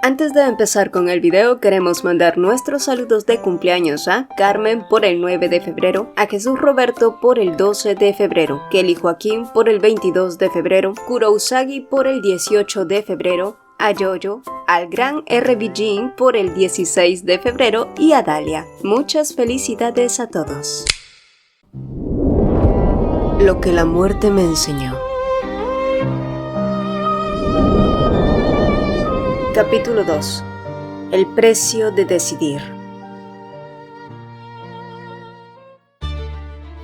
Antes de empezar con el video, queremos mandar nuestros saludos de cumpleaños a Carmen por el 9 de febrero, a Jesús Roberto por el 12 de febrero, Kelly Joaquín por el 22 de febrero, Kuro Usagi por el 18 de febrero, a Yoyo, al gran RBG por el 16 de febrero y a Dalia. Muchas felicidades a todos. Lo que la muerte me enseñó. Capítulo 2. El precio de decidir.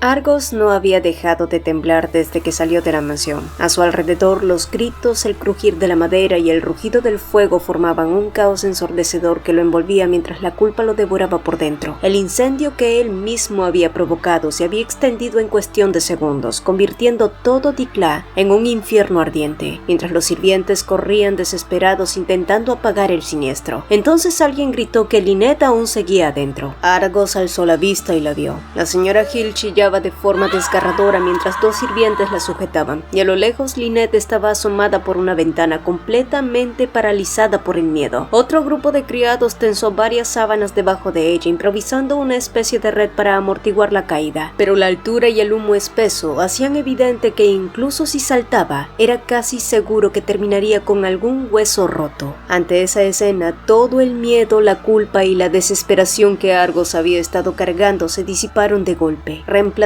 Argos no había dejado de temblar desde que salió de la mansión. A su alrededor los gritos, el crujir de la madera y el rugido del fuego formaban un caos ensordecedor que lo envolvía mientras la culpa lo devoraba por dentro. El incendio que él mismo había provocado se había extendido en cuestión de segundos, convirtiendo todo Dikla en un infierno ardiente, mientras los sirvientes corrían desesperados intentando apagar el siniestro. Entonces alguien gritó que Lynette aún seguía adentro. Argos alzó la vista y la vio. La señora Hill chillaba de forma desgarradora mientras dos sirvientes la sujetaban, y a lo lejos Lynette estaba asomada por una ventana completamente paralizada por el miedo. Otro grupo de criados tensó varias sábanas debajo de ella, improvisando una especie de red para amortiguar la caída, pero la altura y el humo espeso hacían evidente que incluso si saltaba, era casi seguro que terminaría con algún hueso roto. Ante esa escena, todo el miedo, la culpa y la desesperación que Argos había estado cargando se disiparon de golpe, reemplazados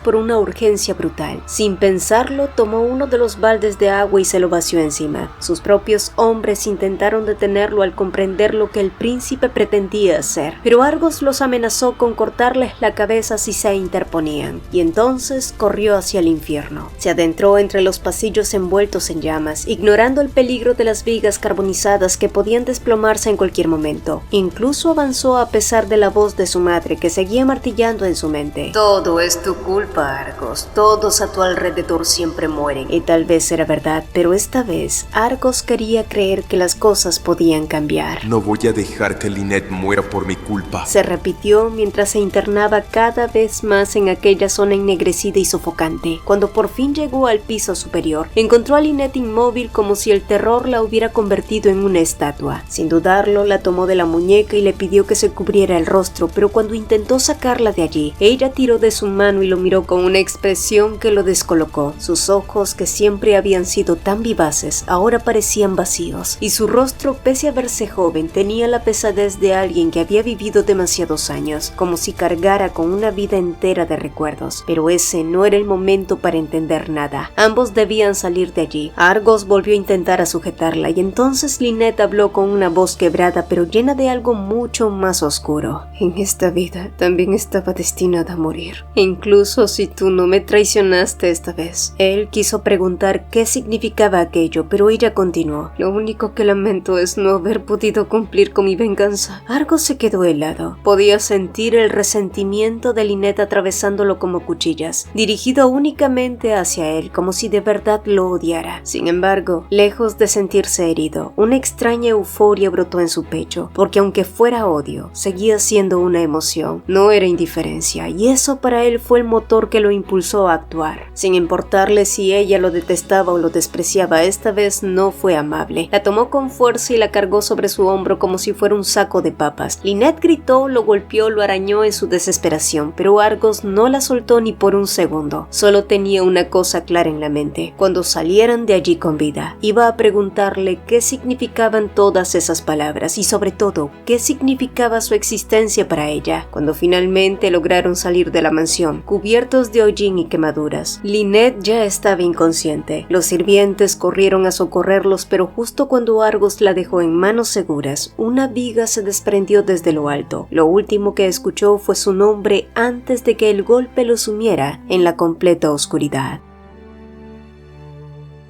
por una urgencia brutal. Sin pensarlo, tomó uno de los baldes de agua y se lo vació encima. Sus propios hombres intentaron detenerlo al comprender lo que el príncipe pretendía hacer, pero Argos los amenazó con cortarles la cabeza si se interponían, y entonces corrió hacia el infierno. Se adentró entre los pasillos envueltos en llamas, ignorando el peligro de las vigas carbonizadas que podían desplomarse en cualquier momento. Incluso avanzó a pesar de la voz de su madre que seguía martillando en su mente. Todo es tu culpa, Argos. Todos a tu alrededor siempre mueren. Y tal vez era verdad, pero esta vez Argos quería creer que las cosas podían cambiar. No voy a dejar que Lynette muera por mi culpa. Se repitió mientras se internaba cada vez más en aquella zona ennegrecida y sofocante. Cuando por fin llegó al piso superior, encontró a Lynette inmóvil como si el terror la hubiera convertido en una estatua. Sin dudarlo, la tomó de la muñeca y le pidió que se cubriera el rostro, pero cuando intentó sacarla de allí, ella tiró de su mano y lo miró con una expresión que lo descolocó. Sus ojos, que siempre habían sido tan vivaces, ahora parecían vacíos, y su rostro, pese a verse joven, tenía la pesadez de alguien que había vivido demasiados años, como si cargara con una vida entera de recuerdos. Pero ese no era el momento para entender nada. Ambos debían salir de allí. Argos volvió a intentar sujetarla, y entonces Lynette habló con una voz quebrada pero llena de algo mucho más oscuro. En esta vida también estaba destinada a morir. Incluso si tú no me traicionaste esta vez. Él quiso preguntar qué significaba aquello, pero ella continuó. Lo único que lamento es no haber podido cumplir con mi venganza. Argos se quedó helado. Podía sentir el resentimiento de Lynette atravesándolo como cuchillas, dirigido únicamente hacia él, como si de verdad lo odiara. Sin embargo, lejos de sentirse herido, una extraña euforia brotó en su pecho, porque aunque fuera odio, seguía siendo una emoción, no era indiferencia, y eso para él fue el motor que lo impulsó a actuar. Sin importarle si ella lo detestaba o lo despreciaba, esta vez no fue amable. La tomó con fuerza y la cargó sobre su hombro como si fuera un saco de papas. Lynette gritó, lo golpeó, lo arañó en su desesperación, pero Argos no la soltó ni por un segundo. Solo tenía una cosa clara en la mente. Cuando salieran de allí con vida, iba a preguntarle qué significaban todas esas palabras y sobre todo, qué significaba su existencia para ella. Cuando finalmente lograron salir de la mansión, cubiertos de hollín y quemaduras, Lynette ya estaba inconsciente. Los sirvientes corrieron a socorrerlos, pero justo cuando Argos la dejó en manos seguras, una viga se desprendió desde lo alto. Lo último que escuchó fue su nombre antes de que el golpe lo sumiera en la completa oscuridad.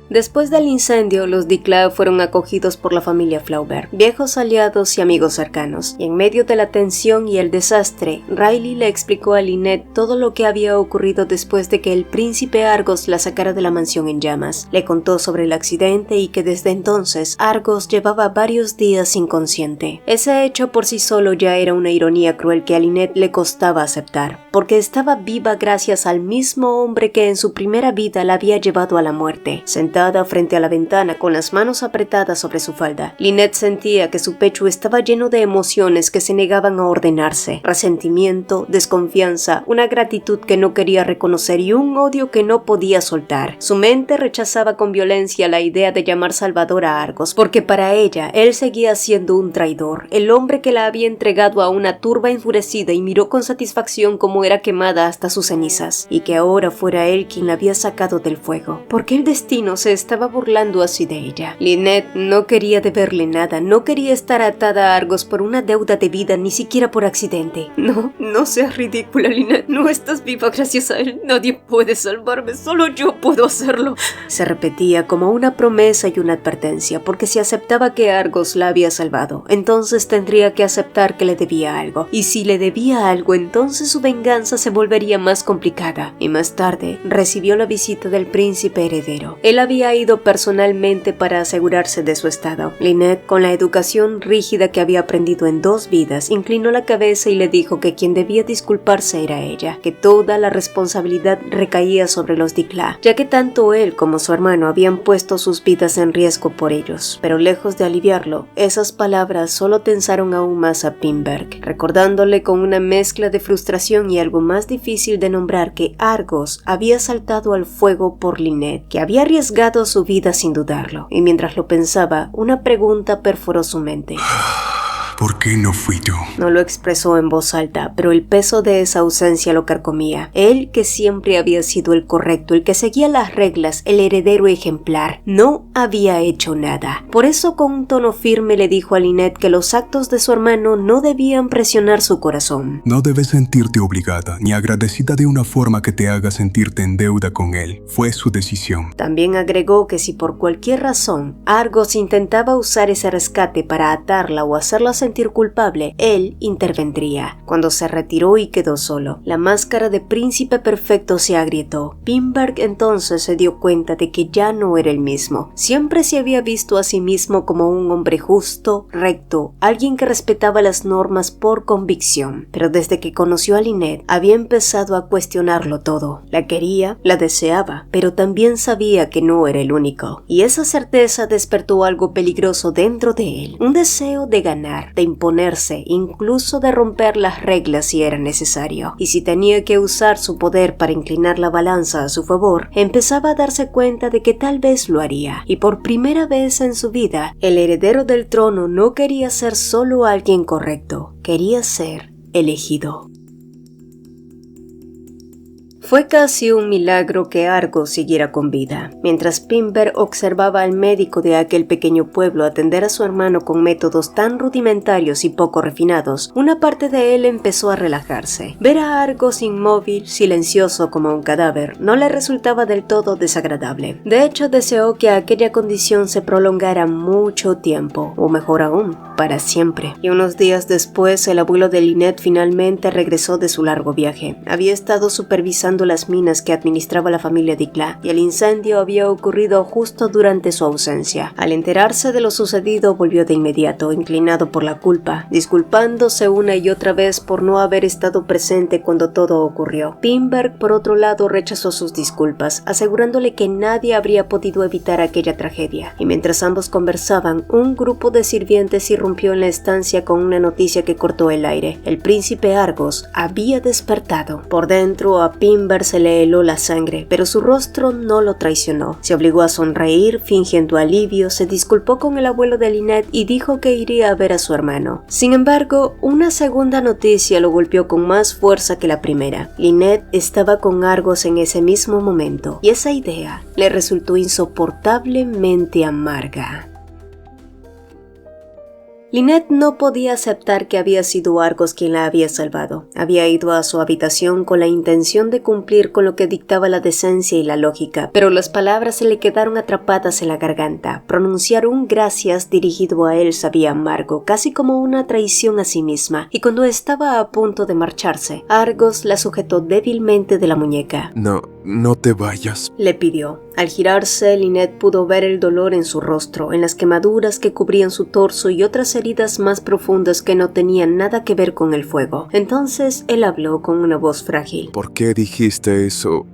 Después del incendio, los Dikla fueron acogidos por la familia Flaubert, viejos aliados y amigos cercanos, y en medio de la tensión y el desastre, Riley le explicó a Lynette todo lo que había ocurrido después de que el príncipe Argos la sacara de la mansión en llamas. Le contó sobre el accidente y que desde entonces Argos llevaba varios días inconsciente. Ese hecho por sí solo ya era una ironía cruel que a Lynette le costaba aceptar, porque estaba viva gracias al mismo hombre que en su primera vida la había llevado a la muerte. Sentada frente a la ventana con las manos apretadas sobre su falda, Lynette sentía que su pecho estaba lleno de emociones que se negaban a ordenarse: resentimiento, desconfianza, una gratitud que no quería reconocer y un odio que no podía soltar. Su mente rechazaba con violencia la idea de llamar Salvador a Argos, porque para ella él seguía siendo un traidor, el hombre que la había entregado a una turba enfurecida y miró con satisfacción cómo era quemada hasta sus cenizas, y que ahora fuera él quien la había sacado del fuego, porque el destino se estaba burlando así de ella. Lynette no quería deberle nada, no quería estar atada a Argos por una deuda de vida, ni siquiera por accidente. No seas ridícula, Lynette, no estás viva gracias a él, nadie puede salvarme, solo yo puedo hacerlo. Se repetía como una promesa y una advertencia, porque si aceptaba que Argos la había salvado, entonces tendría que aceptar que le debía algo, y si le debía algo, entonces su venganza se volvería más complicada. Y más tarde recibió la visita del príncipe heredero. Él había ido personalmente para asegurarse de su estado. Lynette, con la educación rígida que había aprendido en 2 vidas, inclinó la cabeza y le dijo que quien debía disculparse era ella, que toda la responsabilidad recaía sobre los Dikla, ya que tanto él como su hermano habían puesto sus vidas en riesgo por ellos. Pero lejos de aliviarlo, esas palabras solo tensaron aún más a Pinberg, recordándole con una mezcla de frustración y algo más difícil de nombrar que Argos había saltado al fuego por Lynette, que había arriesgado su vida sin dudarlo. Y mientras lo pensaba, una pregunta perforó su mente. ¿Por qué no fui yo? No lo expresó en voz alta, pero el peso de esa ausencia lo carcomía. Él, que siempre había sido el correcto, el que seguía las reglas, el heredero ejemplar, no había hecho nada. Por eso, con un tono firme, le dijo a Lynette que los actos de su hermano no debían presionar su corazón. No debes sentirte obligada ni agradecida de una forma que te haga sentirte en deuda con él. Fue su decisión. También agregó que si por cualquier razón Argos intentaba usar ese rescate para atarla o hacerla sentir culpable, él intervendría. Cuando se retiró y quedó solo, la máscara de príncipe perfecto se agrietó. Pinberg entonces se dio cuenta de que ya no era el mismo. Siempre se había visto a sí mismo como un hombre justo, recto, alguien que respetaba las normas por convicción. Pero desde que conoció a Lynette, había empezado a cuestionarlo todo. La quería, la deseaba, pero también sabía que no era el único. Y esa certeza despertó algo peligroso dentro de él, un deseo de ganar, de imponerse, incluso de romper las reglas si era necesario. Y si tenía que usar su poder para inclinar la balanza a su favor, empezaba a darse cuenta de que tal vez lo haría. Y por primera vez en su vida, el heredero del trono no quería ser solo alguien correcto, quería ser elegido. Fue casi un milagro que Argos siguiera con vida. Mientras Pinberg observaba al médico de aquel pequeño pueblo atender a su hermano con métodos tan rudimentarios y poco refinados, una parte de él empezó a relajarse. Ver a Argos inmóvil, silencioso como un cadáver, no le resultaba del todo desagradable. De hecho, deseó que aquella condición se prolongara mucho tiempo, o mejor aún, para siempre. Y unos días después, el abuelo de Lynette finalmente regresó de su largo viaje. Había estado supervisando las minas que administraba la familia Dikla, y el incendio había ocurrido justo durante su ausencia. Al enterarse de lo sucedido, volvió de inmediato, inclinado por la culpa, disculpándose una y otra vez por no haber estado presente cuando todo ocurrió. Pinberg, por otro lado, rechazó sus disculpas, asegurándole que nadie habría podido evitar aquella tragedia. Y mientras ambos conversaban, un grupo de sirvientes irrumpió en la estancia con una noticia que cortó el aire. El príncipe Argos había despertado. Por dentro, a Pinberg se le heló la sangre, pero su rostro no lo traicionó. Se obligó a sonreír, fingiendo alivio, se disculpó con el abuelo de Lynette y dijo que iría a ver a su hermano. Sin embargo, una segunda noticia lo golpeó con más fuerza que la primera. Lynette estaba con Argos en ese mismo momento, y esa idea le resultó insoportablemente amarga. Lynette no podía aceptar que había sido Argos quien la había salvado. Había ido a su habitación con la intención de cumplir con lo que dictaba la decencia y la lógica, pero las palabras se le quedaron atrapadas en la garganta. Pronunciar un gracias dirigido a él sabía amargo, casi como una traición a sí misma, y cuando estaba a punto de marcharse, Argos la sujetó débilmente de la muñeca. No te vayas, le pidió. Al girarse, Lynette pudo ver el dolor en su rostro, en las quemaduras que cubrían su torso y otras heridas más profundas que no tenían nada que ver con el fuego. Entonces él habló con una voz frágil. ¿Por qué dijiste eso?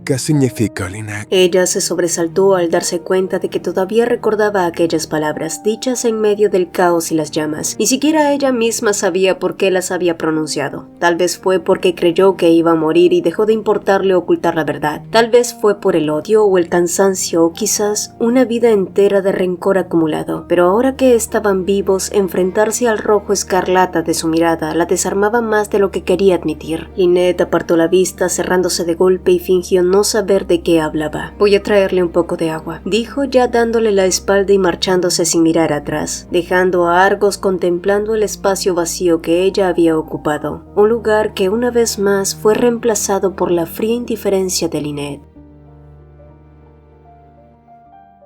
¿Qué significa, Lynette? Ella se sobresaltó al darse cuenta de que todavía recordaba aquellas palabras dichas en medio del caos y las llamas. Ni siquiera ella misma sabía por qué las había pronunciado. Tal vez fue porque creyó que iba a morir y dejó de importarle ocultar la verdad. Tal vez fue por el odio o el cansancio o quizás una vida entera de rencor acumulado. Pero ahora que estaban vivos, enfrentarse al rojo escarlata de su mirada la desarmaba más de lo que quería admitir. Lynette apartó la vista cerrándose de golpe y fingió no saber de qué hablaba. Voy a traerle un poco de agua, dijo ya dándole la espalda y marchándose sin mirar atrás, dejando a Argos contemplando el espacio vacío que ella había ocupado, un lugar que una vez más fue reemplazado por la fría indiferencia de Lynette.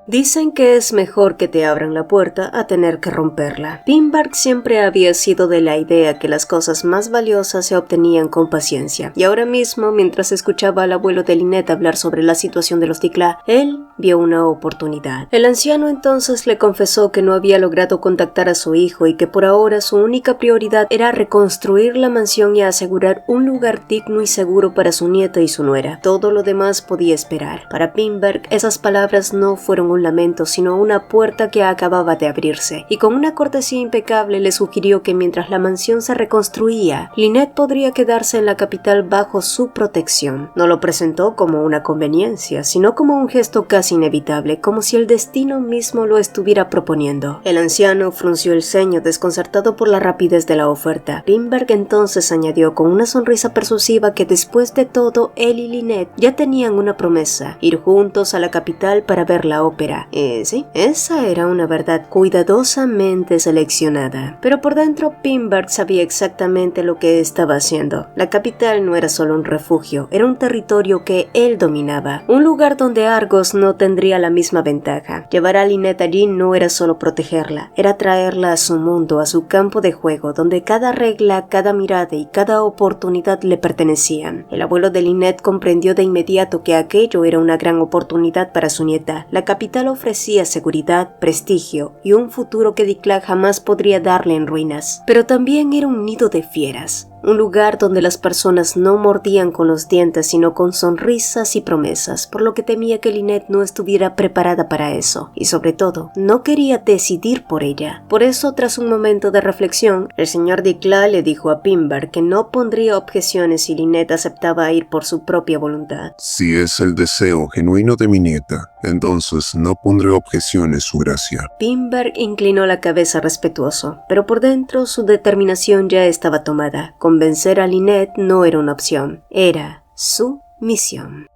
Dicen que es mejor que te abran la puerta a tener que romperla. Pinbark siempre había sido de la idea que las cosas más valiosas se obtenían con paciencia, y ahora mismo, mientras escuchaba al abuelo de Lynette hablar sobre la situación de los Dikla, él vio una oportunidad. El anciano entonces le confesó que no había logrado contactar a su hijo y que por ahora su única prioridad era reconstruir la mansión y asegurar un lugar digno y seguro para su nieta y su nuera. Todo lo demás podía esperar. Para Pinbark, esas palabras no fueron un lamento, sino una puerta que acababa de abrirse, y con una cortesía impecable le sugirió que mientras la mansión se reconstruía, Lynette podría quedarse en la capital bajo su protección. No lo presentó como una conveniencia, sino como un gesto casi inevitable, como si el destino mismo lo estuviera proponiendo. El anciano frunció el ceño, desconcertado por la rapidez de la oferta. Pinbark entonces añadió con una sonrisa persuasiva que después de todo, él y Lynette ya tenían una promesa: ir juntos a la capital para ver la ópera. Sí, esa era una verdad cuidadosamente seleccionada. Pero por dentro, Pinbark sabía exactamente lo que estaba haciendo. La capital no era solo un refugio, era un territorio que él dominaba, un lugar donde Argos no tendría la misma ventaja. Llevar a Lynette allí no era solo protegerla, era traerla a su mundo, a su campo de juego, donde cada regla, cada mirada y cada oportunidad le pertenecían. El abuelo de Lynette comprendió de inmediato que aquello era una gran oportunidad para su nieta. La capital ofrecía seguridad, prestigio y un futuro que Dikla jamás podría darle en ruinas. Pero también era un nido de fieras. Un lugar donde las personas no mordían con los dientes sino con sonrisas y promesas, por lo que temía que Lynette no estuviera preparada para eso, y sobre todo, no quería decidir por ella. Por eso, tras un momento de reflexión, el señor Dikla le dijo a Pinbark que no pondría objeciones si Lynette aceptaba ir por su propia voluntad. Si es el deseo genuino de mi nieta, entonces no pondré objeciones, su gracia. Pinbark inclinó la cabeza respetuoso, pero por dentro su determinación ya estaba tomada. Convencer a Lynette no era una opción, era su misión.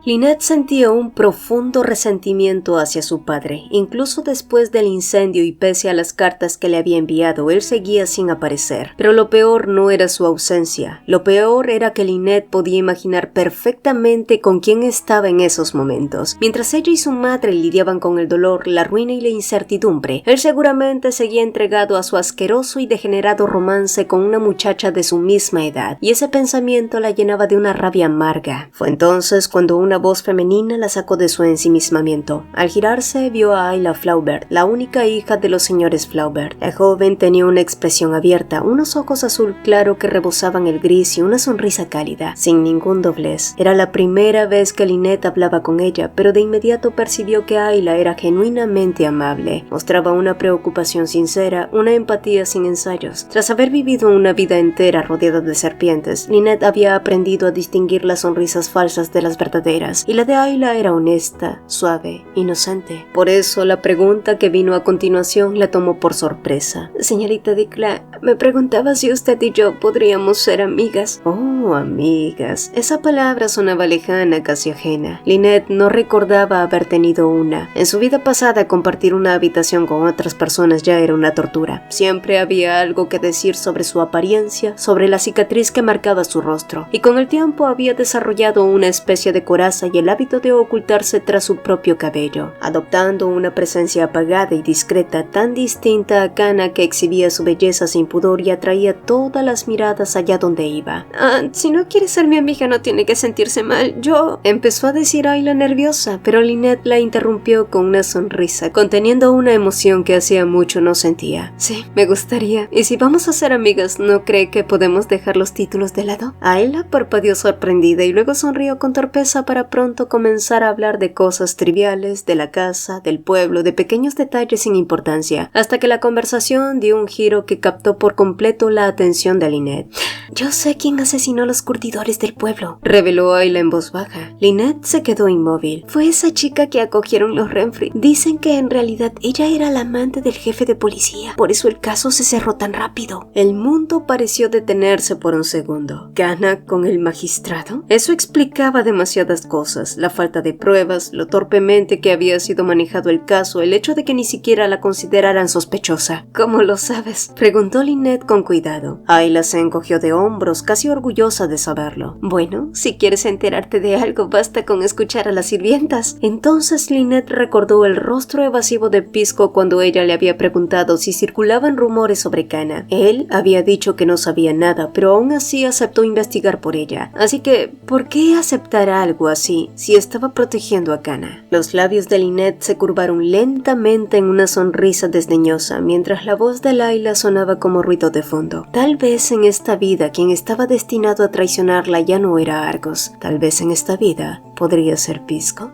Lynette sentía un profundo resentimiento hacia su padre. Incluso después del incendio y pese a las cartas que le había enviado, él seguía sin aparecer. Pero lo peor no era su ausencia. Lo peor era que Lynette podía imaginar perfectamente con quién estaba en esos momentos. Mientras ella y su madre lidiaban con el dolor, la ruina y la incertidumbre, él seguramente seguía entregado a su asqueroso y degenerado romance con una muchacha de su misma edad, y ese pensamiento la llenaba de una rabia amarga. Fue entonces cuando una voz femenina la sacó de su ensimismamiento. Al girarse, vio a Ayla Flaubert, la única hija de los señores Flaubert. La joven tenía una expresión abierta, unos ojos azul claro que rebosaban el gris y una sonrisa cálida, sin ningún doblez. Era la primera vez que Lynette hablaba con ella, pero de inmediato percibió que Ayla era genuinamente amable. Mostraba una preocupación sincera, una empatía sin ensayos. Tras haber vivido una vida entera rodeada de serpientes, Lynette había aprendido a distinguir las sonrisas falsas de las verdaderas, y la de Ayla era honesta, suave, inocente. Por eso la pregunta que vino a continuación la tomó por sorpresa. Señorita Dikla, me preguntaba si usted y yo podríamos ser amigas. Oh, amigas. Esa palabra sonaba lejana, casi ajena. Lynette no recordaba haber tenido una. En su vida pasada, compartir una habitación con otras personas ya era una tortura. Siempre había algo que decir sobre su apariencia, sobre la cicatriz que marcaba su rostro, y con el tiempo había desarrollado una especie de coraje grasa y el hábito de ocultarse tras su propio cabello, adoptando una presencia apagada y discreta tan distinta a Kana, que exhibía su belleza sin pudor y atraía todas las miradas allá donde iba. Si no quiere ser mi amiga no tiene que sentirse mal, empezó a decir Ayla nerviosa, pero Lynette la interrumpió con una sonrisa, conteniendo una emoción que hacía mucho no sentía. Sí, me gustaría. ¿Y si vamos a ser amigas, no cree que podemos dejar los títulos de lado? Ayla parpadeó sorprendida y luego sonrió con torpeza para pronto comenzar a hablar de cosas triviales, de la casa, del pueblo, de pequeños detalles sin importancia, hasta que la conversación dio un giro que captó por completo la atención de Lynette. Yo sé quién asesinó a los curtidores del pueblo, reveló Ayla en voz baja. Lynette se quedó inmóvil. Fue esa chica que acogieron los Renfri. Dicen que en realidad ella era la amante del jefe de policía. Por eso el caso se cerró tan rápido. El mundo pareció detenerse por un segundo. ¿Kana con el magistrado? Eso explicaba demasiadas cosas. La falta de pruebas, lo torpemente que había sido manejado el caso, el hecho de que ni siquiera la consideraran sospechosa. ¿Cómo lo sabes?, preguntó Lynette con cuidado. Ayla se encogió de hombros, casi orgullosa de saberlo. Bueno, si quieres enterarte de algo, basta con escuchar a las sirvientas. Entonces Lynette recordó el rostro evasivo de Pisco cuando ella le había preguntado si circulaban rumores sobre Kana. Él había dicho que no sabía nada, pero aún así aceptó investigar por ella. Así que, ¿por qué aceptar algo así si estaba protegiendo a Kana? Los labios de Lynette se curvaron lentamente en una sonrisa desdeñosa, mientras la voz de Ayla sonaba como ruido de fondo. Tal vez en esta vida quien estaba destinado a traicionarla ya no era Argos. Tal vez en esta vida podría ser Pisco.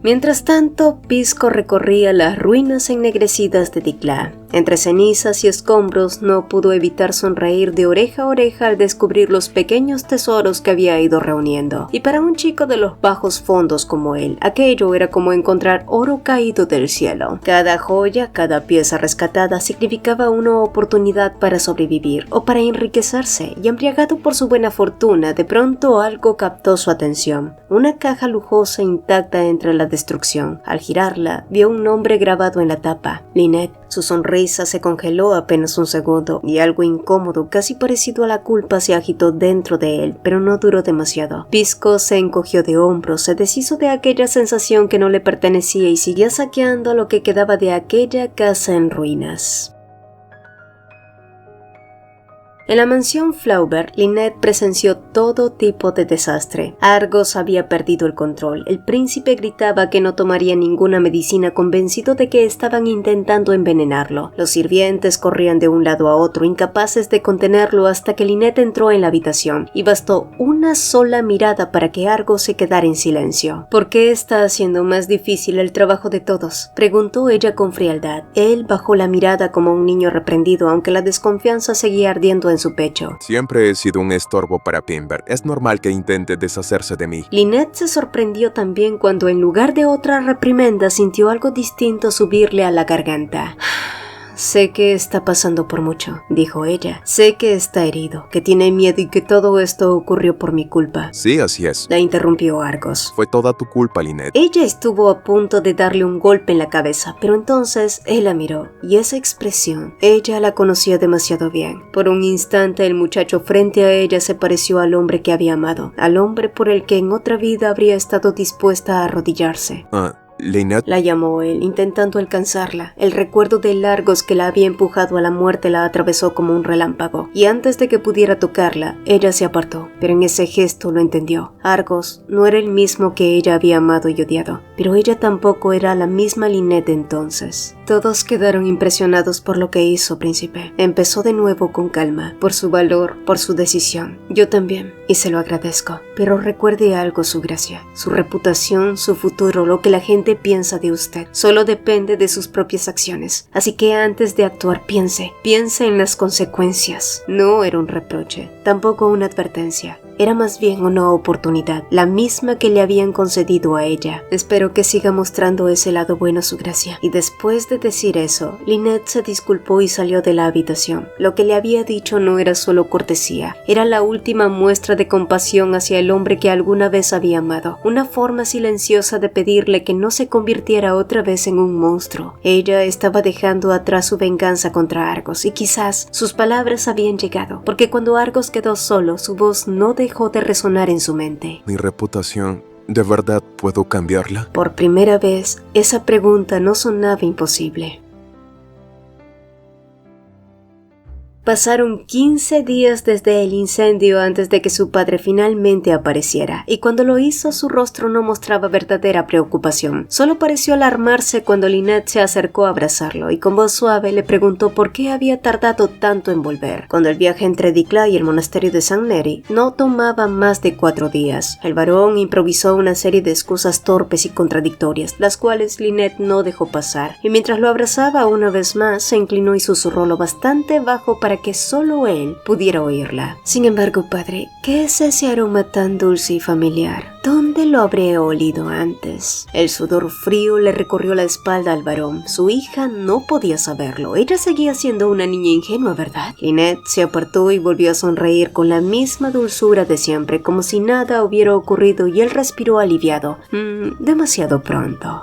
Mientras tanto, Pisco recorría las ruinas ennegrecidas de Dikla. Entre cenizas y escombros no pudo evitar sonreír de oreja a oreja al descubrir los pequeños tesoros que había ido reuniendo. Y para un chico de los bajos fondos como él, aquello era como encontrar oro caído del cielo. Cada joya, cada pieza rescatada significaba una oportunidad para sobrevivir o para enriquecerse, y embriagado por su buena fortuna, de pronto algo captó su atención. Una caja lujosa intacta entre la destrucción. Al girarla, vio un nombre grabado en la tapa: Lynette. Su sonrisa se congeló apenas un segundo y algo incómodo, casi parecido a la culpa, se agitó dentro de él, pero no duró demasiado. Pisco se encogió de hombros, se deshizo de aquella sensación que no le pertenecía y siguió saqueando lo que quedaba de aquella casa en ruinas. En la mansión Flaubert, Lynette presenció todo tipo de desastre. Argos había perdido el control. El príncipe gritaba que no tomaría ninguna medicina, convencido de que estaban intentando envenenarlo. Los sirvientes corrían de un lado a otro, incapaces de contenerlo, hasta que Lynette entró en la habitación, y bastó una sola mirada para que Argos se quedara en silencio. ¿Por qué está haciendo más difícil el trabajo de todos?, preguntó ella con frialdad. Él bajó la mirada como un niño reprendido, aunque la desconfianza seguía ardiendo en su pecho. Siempre he sido un estorbo para Pimber. Es normal que intente deshacerse de mí. Lynette se sorprendió también cuando, en lugar de otra reprimenda, sintió algo distinto subirle a la garganta. Sé que está pasando por mucho, dijo ella. Sé que está herido, que tiene miedo y que todo esto ocurrió por mi culpa. Sí, así es. La interrumpió Argos. Fue toda tu culpa, Lynette. Ella estuvo a punto de darle un golpe en la cabeza, pero entonces él la miró, y esa expresión, ella la conocía demasiado bien. Por un instante el muchacho frente a ella se pareció al hombre que había amado, al hombre por el que en otra vida habría estado dispuesta a arrodillarse. Lynette, la llamó él, intentando alcanzarla. El recuerdo de Argos que la había empujado a la muerte la atravesó como un relámpago, y antes de que pudiera tocarla, ella se apartó, pero en ese gesto lo entendió. Argos no era el mismo que ella había amado y odiado, pero ella tampoco era la misma Lynette de entonces. Todos quedaron impresionados por lo que hizo, príncipe. Empezó de nuevo con calma, por su valor, por su decisión. Yo también, y se lo agradezco. Pero recuerde algo, su gracia. Su reputación, su futuro, lo que la gente piensa de usted, solo depende de sus propias acciones. Así que antes de actuar, piense en las consecuencias. No era un reproche, tampoco una advertencia. Era más bien una oportunidad, la misma que le habían concedido a ella. Espero que siga mostrando ese lado bueno, su gracia. Y después de decir eso, Lynette se disculpó y salió de la habitación. Lo que le había dicho no era solo cortesía, era la última muestra de compasión hacia el hombre que alguna vez había amado. Una forma silenciosa de pedirle que no se convirtiera otra vez en un monstruo. Ella estaba dejando atrás su venganza contra Argos, y quizás sus palabras habían llegado, porque cuando Argos quedó solo, su voz no dejó de resonar en su mente. Mi reputación, ¿de verdad puedo cambiarla? Por primera vez, esa pregunta no sonaba imposible. Pasaron 15 días desde el incendio antes de que su padre finalmente apareciera, y cuando lo hizo su rostro no mostraba verdadera preocupación. Solo pareció alarmarse cuando Lynette se acercó a abrazarlo y con voz suave le preguntó por qué había tardado tanto en volver, cuando el viaje entre Dikla y el monasterio de St. Neri no tomaba más de 4 días. El varón improvisó una serie de excusas torpes y contradictorias, las cuales Lynette no dejó pasar, y mientras lo abrazaba una vez más, se inclinó y susurró lo bastante bajo para que solo él pudiera oírla. Sin embargo, padre, ¿qué es ese aroma tan dulce y familiar? ¿Dónde lo habré olido antes? El sudor frío le recorrió la espalda al varón. Su hija no podía saberlo. Ella seguía siendo una niña ingenua, ¿verdad? Lynette se apartó y volvió a sonreír con la misma dulzura de siempre, como si nada hubiera ocurrido, y él respiró aliviado. Demasiado pronto.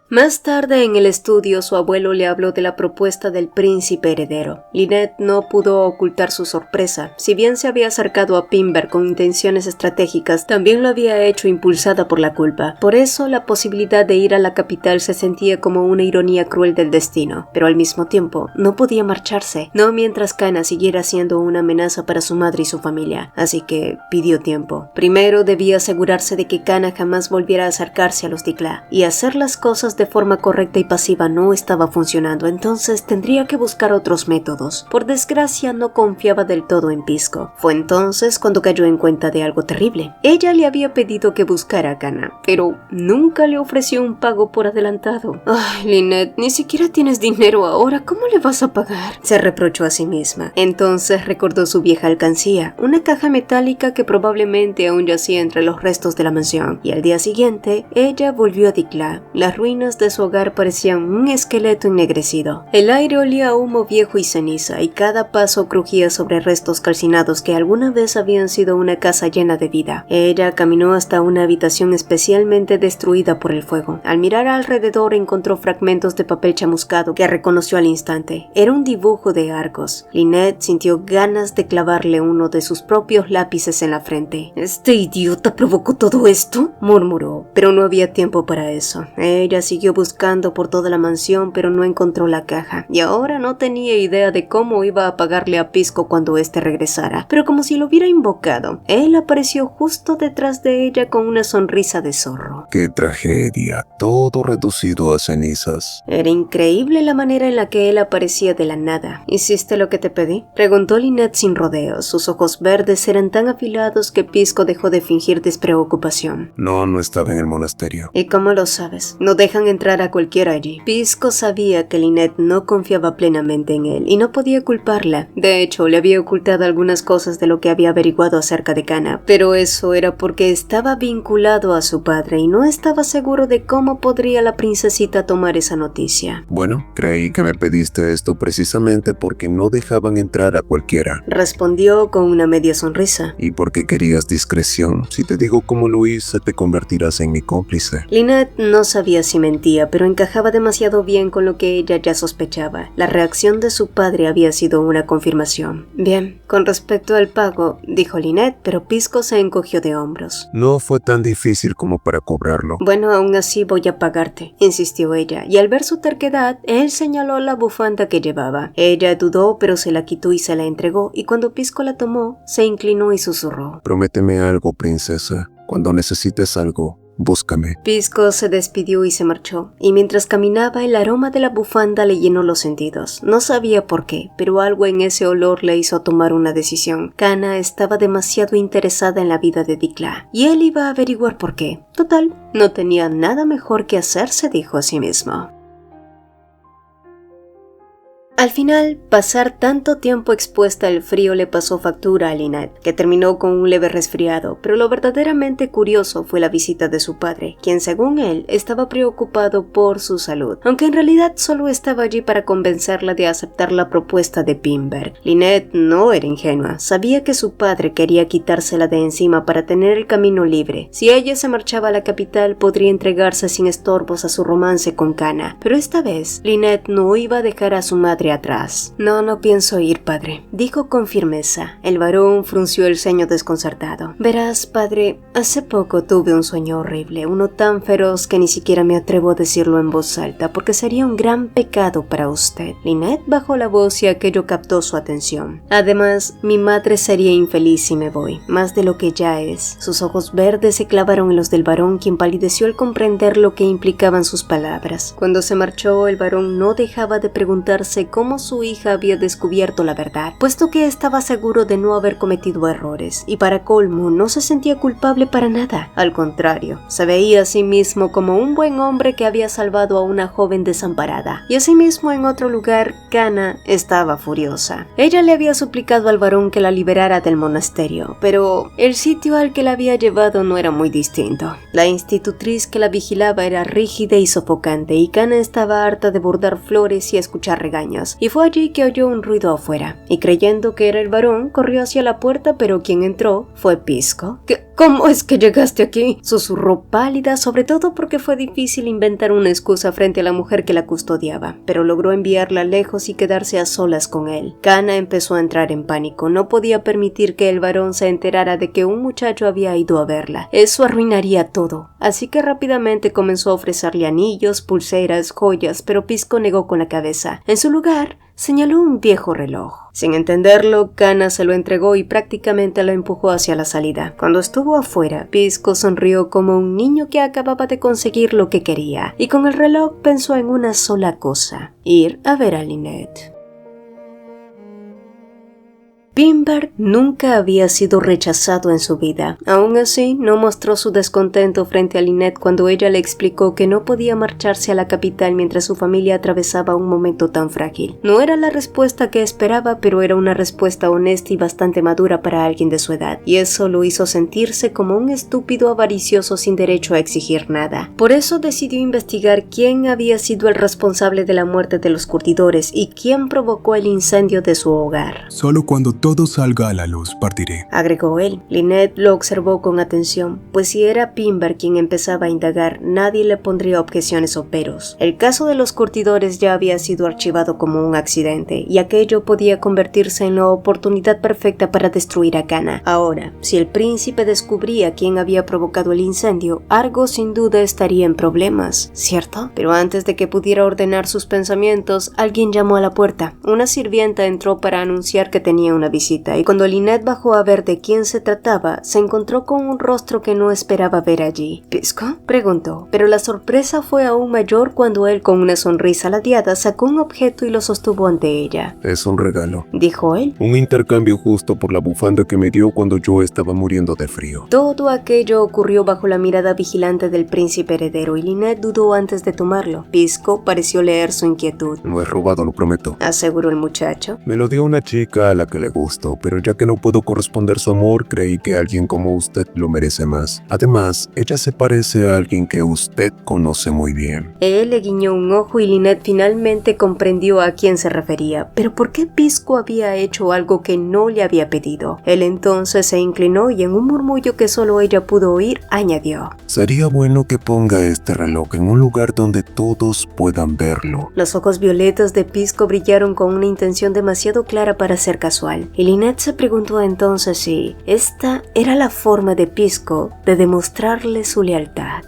Más tarde en el estudio, su abuelo le habló de la propuesta del príncipe heredero. Lynette no pudo ocultar su sorpresa. Si bien se había acercado a Pimber con intenciones estratégicas, también lo había hecho impulsada por la culpa. Por eso, la posibilidad de ir a la capital se sentía como una ironía cruel del destino. Pero al mismo tiempo, no podía marcharse, no mientras Kana siguiera siendo una amenaza para su madre y su familia. Así que pidió tiempo. Primero debía asegurarse de que Kana jamás volviera a acercarse a los Dikla, y hacer las cosas de forma correcta y pasiva no estaba funcionando, entonces tendría que buscar otros métodos. Por desgracia, no confiaba del todo en Pisco. Fue entonces cuando cayó en cuenta de algo terrible. Ella le había pedido que buscara a Kana, pero nunca le ofreció un pago por adelantado. Ay, Lynette, ni siquiera tienes dinero ahora, ¿cómo le vas a pagar? Se reprochó a sí misma. Entonces recordó su vieja alcancía, una caja metálica que probablemente aún yacía entre los restos de la mansión, y al día siguiente, ella volvió a Dikla. Las ruinas de su hogar parecían un esqueleto ennegrecido. El aire olía a humo viejo y ceniza, y cada paso crujía sobre restos calcinados que alguna vez habían sido una casa llena de vida. Ella caminó hasta una habitación especialmente destruida por el fuego. Al mirar alrededor encontró fragmentos de papel chamuscado que reconoció al instante. Era un dibujo de Argos. Lynette sintió ganas de clavarle uno de sus propios lápices en la frente. ¿Este idiota provocó todo esto?, murmuró, pero no había tiempo para eso. Ella siguió buscando por toda la mansión, pero no encontró la caja, y ahora no tenía idea de cómo iba a pagarle a Pisco cuando éste regresara. Pero como si lo hubiera invocado, él apareció justo detrás de ella con una sonrisa de zorro. ¡Qué tragedia! Todo reducido a cenizas. Era increíble la manera en la que él aparecía de la nada. ¿Hiciste lo que te pedí?, preguntó Lynette sin rodeos. Sus ojos verdes eran tan afilados que Pisco dejó de fingir despreocupación. No estaba en el monasterio. ¿Y cómo lo sabes? No dejan entrar a cualquiera allí. Pisco sabía que Lynette no confiaba plenamente en él y no podía culparla. De hecho, le había ocultado algunas cosas de lo que había averiguado acerca de Kana, pero eso era porque estaba vinculado a su padre y no estaba seguro de cómo podría la princesita tomar esa noticia. Bueno, creí que me pediste esto precisamente porque no dejaban entrar a cualquiera. Respondió con una media sonrisa. Y porque querías discreción. Si te digo cómo lo hice, te convertirás en mi cómplice. Lynette no sabía si mentía, pero encajaba demasiado bien con lo que ella ya sospechaba. La reacción de su padre había sido una confirmación. Bien, con respecto al pago, dijo Lynette, pero Pisco se encogió de hombros. No fue tan difícil como para cobrarlo. Bueno, aún así voy a pagarte, insistió ella, y al ver su terquedad, él señaló la bufanda que llevaba. Ella dudó, pero se la quitó y se la entregó, y cuando Pisco la tomó, se inclinó y susurró. Prométeme algo, princesa. Cuando necesites algo, búscame. Pisco se despidió y se marchó, y mientras caminaba el aroma de la bufanda le llenó los sentidos. No sabía por qué, pero algo en ese olor le hizo tomar una decisión. Kana estaba demasiado interesada en la vida de Dikla, y él iba a averiguar por qué. Total, no tenía nada mejor que hacer, se dijo a sí mismo. Al final, pasar tanto tiempo expuesta al frío le pasó factura a Lynette, que terminó con un leve resfriado, pero lo verdaderamente curioso fue la visita de su padre, quien según él estaba preocupado por su salud, aunque en realidad solo estaba allí para convencerla de aceptar la propuesta de Pimber. Lynette no era ingenua, sabía que su padre quería quitársela de encima para tener el camino libre. Si ella se marchaba a la capital, podría entregarse sin estorbos a su romance con Kana, pero esta vez Lynette no iba a dejar a su madre atrás. No pienso ir, padre, dijo con firmeza. El varón frunció el ceño desconcertado. Verás, padre, hace poco tuve un sueño horrible, uno tan feroz que ni siquiera me atrevo a decirlo en voz alta, porque sería un gran pecado para usted. Lynette bajó la voz y aquello captó su atención. Además, mi madre sería infeliz si me voy, más de lo que ya es. Sus ojos verdes se clavaron en los del varón, quien palideció al comprender lo que implicaban sus palabras. Cuando se marchó, el varón no dejaba de preguntarse cómo su hija había descubierto la verdad, puesto que estaba seguro de no haber cometido errores, y para colmo no se sentía culpable para nada. Al contrario, se veía a sí mismo como un buen hombre que había salvado a una joven desamparada. Y asimismo, en otro lugar, Kana estaba furiosa. Ella le había suplicado al varón que la liberara del monasterio, pero el sitio al que la había llevado no era muy distinto. La institutriz que la vigilaba era rígida y sofocante, y Kana estaba harta de bordar flores y escuchar regaños, y fue allí que oyó un ruido afuera, y creyendo que era el varón, corrió hacia la puerta, pero quien entró fue Pisco. ¿Cómo es que llegaste aquí?, susurró pálida, sobre todo porque fue difícil inventar una excusa frente a la mujer que la custodiaba, pero logró enviarla lejos y quedarse a solas con él. Kana empezó a entrar en pánico. No podía permitir que el varón se enterara de que un muchacho había ido a verla. Eso arruinaría todo. Así que rápidamente comenzó a ofrecerle anillos, pulseras, joyas, pero Pisco negó con la cabeza. En su lugar, señaló un viejo reloj. Sin entenderlo, Kana se lo entregó y prácticamente lo empujó hacia la salida. Cuando estuvo afuera, Pisco sonrió como un niño que acababa de conseguir lo que quería, y con el reloj pensó en una sola cosa: ir a ver a Lynette. Pinberg nunca había sido rechazado en su vida. Aún así, no mostró su descontento frente a Lynette cuando ella le explicó que no podía marcharse a la capital mientras su familia atravesaba un momento tan frágil. No era la respuesta que esperaba, pero era una respuesta honesta y bastante madura para alguien de su edad, y eso lo hizo sentirse como un estúpido avaricioso sin derecho a exigir nada. Por eso decidió investigar quién había sido el responsable de la muerte de los curtidores y quién provocó el incendio de su hogar. Solo cuando todo salga a la luz, partiré, agregó él. Lynette lo observó con atención, pues si era Pinberg quien empezaba a indagar, nadie le pondría objeciones o peros. El caso de los curtidores ya había sido archivado como un accidente, y aquello podía convertirse en la oportunidad perfecta para destruir a Kana. Ahora, si el príncipe descubría quién había provocado el incendio, Argo sin duda estaría en problemas, ¿cierto? Pero antes de que pudiera ordenar sus pensamientos, alguien llamó a la puerta. Una sirvienta entró para anunciar que tenía una visita, y cuando Lynette bajó a ver de quién se trataba, se encontró con un rostro que no esperaba ver allí. ¿Pisco?, preguntó, pero la sorpresa fue aún mayor cuando él, con una sonrisa ladeada, sacó un objeto y lo sostuvo ante ella. Es un regalo, dijo él. un intercambio justo por la bufanda que me dio cuando yo estaba muriendo de frío. Todo aquello ocurrió bajo la mirada vigilante del príncipe heredero, y Lynette dudó antes de tomarlo. Pisco pareció leer su inquietud. No es robado, lo prometo, aseguró el muchacho. Me lo dio una chica a la que le gustó, pero ya que no puedo corresponder su amor, creí que alguien como usted lo merece más. Además, ella se parece a alguien que usted conoce muy bien. Él le guiñó un ojo y Lynette finalmente comprendió a quién se refería. Pero ¿por qué Pisco había hecho algo que no le había pedido? Él entonces se inclinó y en un murmullo que solo ella pudo oír, añadió: Sería bueno que ponga este reloj en un lugar donde todos puedan verlo. Los ojos violetas de Pisco brillaron con una intención demasiado clara para ser casual, y Lynette se preguntó entonces si esta era la forma de Pisco de demostrarle su lealtad.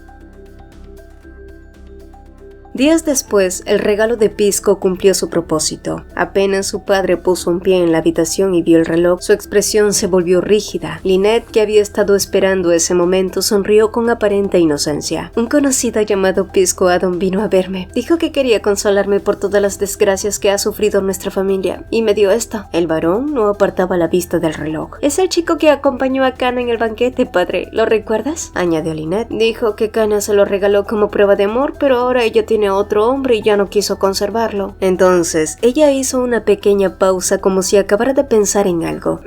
Días después, el regalo de Pisco cumplió su propósito. Apenas su padre puso un pie en la habitación y vio el reloj, su expresión se volvió rígida. Lynette, que había estado esperando ese momento, sonrió con aparente inocencia. Un conocido llamado Pisco Adam vino a verme. Dijo que quería consolarme por todas las desgracias que ha sufrido nuestra familia, y me dio esto. El varón no apartaba la vista del reloj. Es el chico que acompañó a Kana en el banquete, padre. ¿Lo recuerdas?, añadió Lynette. Dijo que Kana se lo regaló como prueba de amor, pero ahora ella tiene otro hombre y ya no quiso conservarlo. Entonces, ella hizo una pequeña pausa como si acabara de pensar en algo.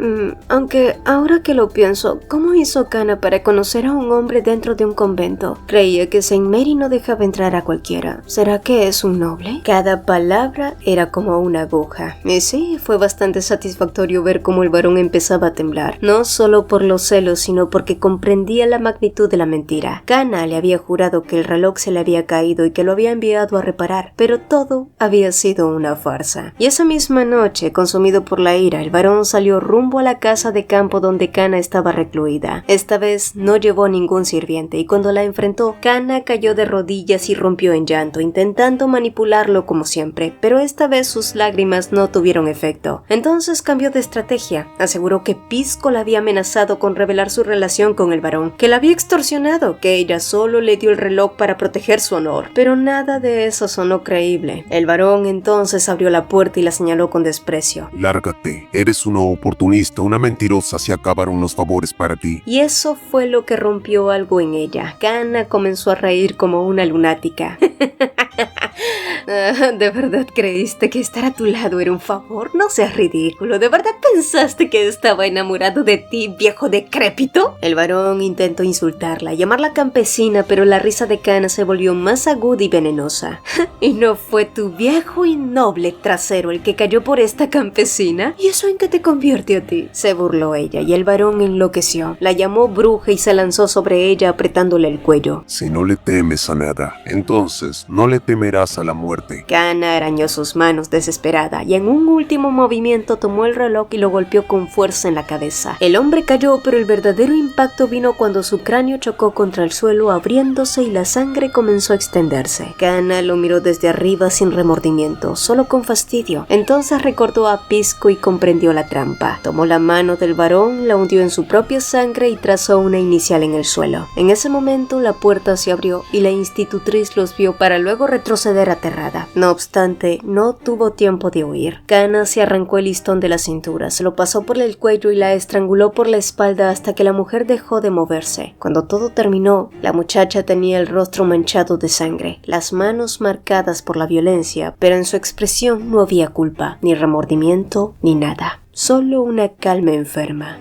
Aunque ahora que lo pienso, ¿cómo hizo Kana para conocer a un hombre dentro de un convento? Creía que Saint Mary no dejaba entrar a cualquiera. ¿Será que es un noble? Cada palabra era como una aguja. Y sí, fue bastante satisfactorio ver cómo el varón empezaba a temblar, no solo por los celos, sino porque comprendía la magnitud de la mentira. Kana le había jurado que el reloj se le había caído y que lo había enviado enviado a reparar, pero todo había sido una farsa. Y esa misma noche, consumido por la ira, el varón salió rumbo a la casa de campo donde Kana estaba recluida. Esta vez no llevó ningún sirviente y cuando la enfrentó, Kana cayó de rodillas y rompió en llanto, intentando manipularlo como siempre, pero esta vez sus lágrimas no tuvieron efecto. Entonces cambió de estrategia. Aseguró que Pisco la había amenazado con revelar su relación con el varón, que la había extorsionado, que ella solo le dio el reloj para proteger su honor. Pero nada de eso sonó creíble. El varón entonces abrió la puerta y la señaló con desprecio. Lárgate, eres una oportunista, una mentirosa, se acabaron los favores para ti. Y eso fue lo que rompió algo en ella. Kana comenzó a reír como una lunática. ¿De verdad creíste que estar a tu lado era un favor? No seas ridículo. ¿De verdad pensaste que estaba enamorado de ti, viejo decrépito? El varón intentó insultarla, llamarla campesina, pero la risa de Kana se volvió más aguda y venenosa. ¿Y no fue tu viejo y noble trasero el que cayó por esta campesina? ¿Y eso en qué te convierte a ti? Se burló ella y el varón enloqueció. La llamó bruja y se lanzó sobre ella apretándole el cuello. Si no le temes a nada, entonces no le temerás a la muerte. Kana arañó sus manos desesperada y en un último movimiento tomó el reloj y lo golpeó con fuerza en la cabeza. El hombre cayó, pero el verdadero impacto vino cuando su cráneo chocó contra el suelo abriéndose y la sangre comenzó a extenderse. Kana lo miró desde arriba sin remordimiento, solo con fastidio. Entonces recordó a Pisco y comprendió la trampa. Tomó la mano del varón, la hundió en su propia sangre y trazó una inicial en el suelo. En ese momento la puerta se abrió y la institutriz los vio para luego retroceder aterrada. No obstante, no tuvo tiempo de huir. Kana se arrancó el listón de la cintura, se lo pasó por el cuello y la estranguló por la espalda hasta que la mujer dejó de moverse. Cuando todo terminó, la muchacha tenía el rostro manchado de sangre, las manos marcadas por la violencia, pero en su expresión no había culpa, ni remordimiento, ni nada. Solo una calma enferma.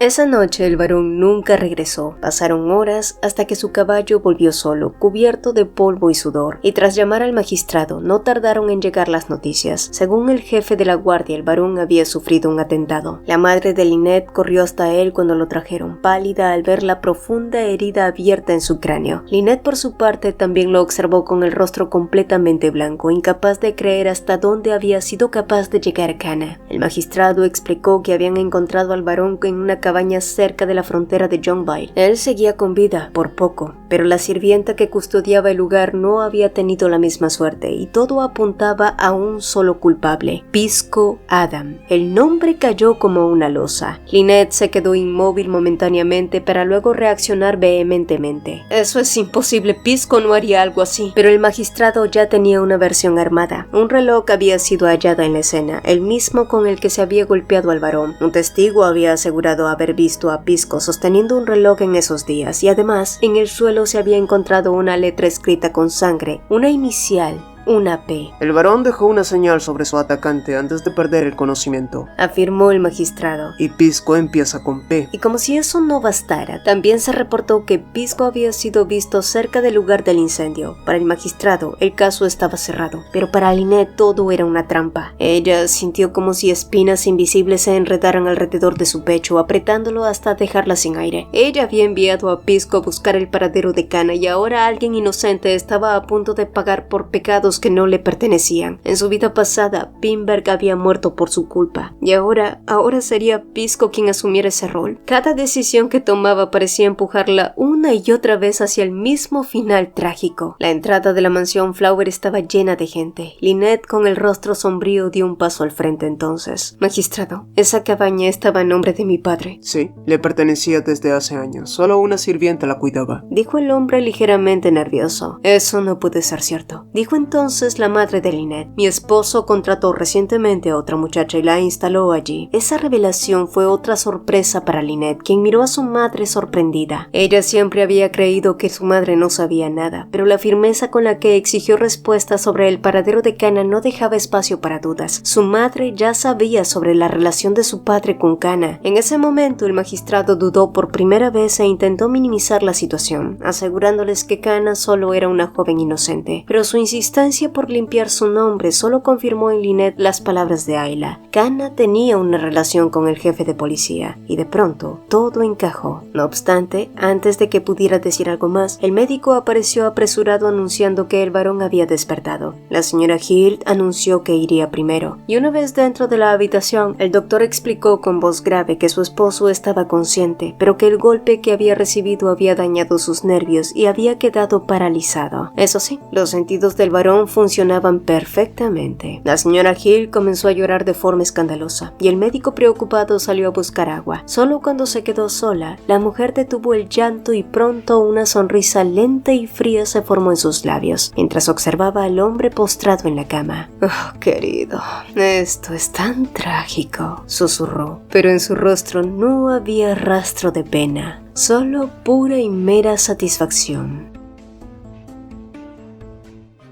Esa noche el varón nunca regresó. Pasaron horas hasta que su caballo volvió solo, cubierto de polvo y sudor, y tras llamar al magistrado no tardaron en llegar las noticias. Según el jefe de la guardia, el varón había sufrido un atentado. La madre de Lynette corrió hasta él cuando lo trajeron, pálida al ver la profunda herida abierta en su cráneo. Lynette por su parte también lo observó con el rostro completamente blanco, incapaz de creer hasta dónde había sido capaz de llegar Kana. El magistrado explicó que habían encontrado al varón en una cabaña cerca de la frontera de Youngville. Él seguía con vida, por poco, pero la sirvienta que custodiaba el lugar no había tenido la misma suerte y todo apuntaba a un solo culpable, Pisco Adam. El nombre cayó como una losa. Lynette se quedó inmóvil momentáneamente para luego reaccionar vehementemente. Eso es imposible, Pisco no haría algo así. Pero el magistrado ya tenía una versión armada. Un reloj había sido hallado en la escena, el mismo con el que se había golpeado al varón. Un testigo había asegurado haber visto a Pisco sosteniendo un reloj en esos días y además en el suelo se había encontrado una letra escrita con sangre, una inicial, una P. El varón dejó una señal sobre su atacante antes de perder el conocimiento, afirmó el magistrado. y Pisco empieza con P. Y como si eso no bastara, también se reportó que Pisco había sido visto cerca del lugar del incendio. Para el magistrado, el caso estaba cerrado, pero para Lynette todo era una trampa. Ella sintió como si espinas invisibles se enredaran alrededor de su pecho, apretándolo hasta dejarla sin aire. Ella había enviado a Pisco a buscar el paradero de Kana y ahora alguien inocente estaba a punto de pagar por pecados que no le pertenecían. En su vida pasada, Pinberg había muerto por su culpa, y ahora sería Pisco quien asumiera ese rol. Cada decisión que tomaba parecía empujarla una y otra vez hacia el mismo final trágico. La entrada de la mansión Flower estaba llena de gente. Lynette, con el rostro sombrío, dio un paso al frente entonces. Magistrado, esa cabaña estaba a nombre de mi padre. Sí, le pertenecía desde hace años. Solo una sirvienta la cuidaba, dijo el hombre ligeramente nervioso. Eso no puede ser cierto. Dijo entonces la madre de Lynette. Mi esposo contrató recientemente a otra muchacha y la instaló allí. Esa revelación fue otra sorpresa para Lynette, quien miró a su madre sorprendida. Ella siempre había creído que su madre no sabía nada, pero la firmeza con la que exigió respuestas sobre el paradero de Kana no dejaba espacio para dudas. Su madre ya sabía sobre la relación de su padre con Kana. En ese momento el magistrado dudó por primera vez e intentó minimizar la situación, asegurándoles que Kana solo era una joven inocente, pero su insistencia ansia por limpiar su nombre solo confirmó en Lynette las palabras de Ayla. Kana tenía una relación con el jefe de policía, y de pronto todo encajó. No obstante, antes de que pudiera decir algo más, el médico apareció apresurado anunciando que el varón había despertado. La señora Hill anunció que iría primero, y una vez dentro de la habitación, el doctor explicó con voz grave que su esposo estaba consciente, pero que el golpe que había recibido había dañado sus nervios y había quedado paralizado. Eso sí, los sentidos del varón funcionaban perfectamente. La señora Hill comenzó a llorar de forma escandalosa, y el médico preocupado salió a buscar agua. Solo cuando se quedó sola, la mujer detuvo el llanto y pronto una sonrisa lenta y fría se formó en sus labios, mientras observaba al hombre postrado en la cama. «Oh, querido, esto es tan trágico», susurró, pero en su rostro no había rastro de pena, solo pura y mera satisfacción.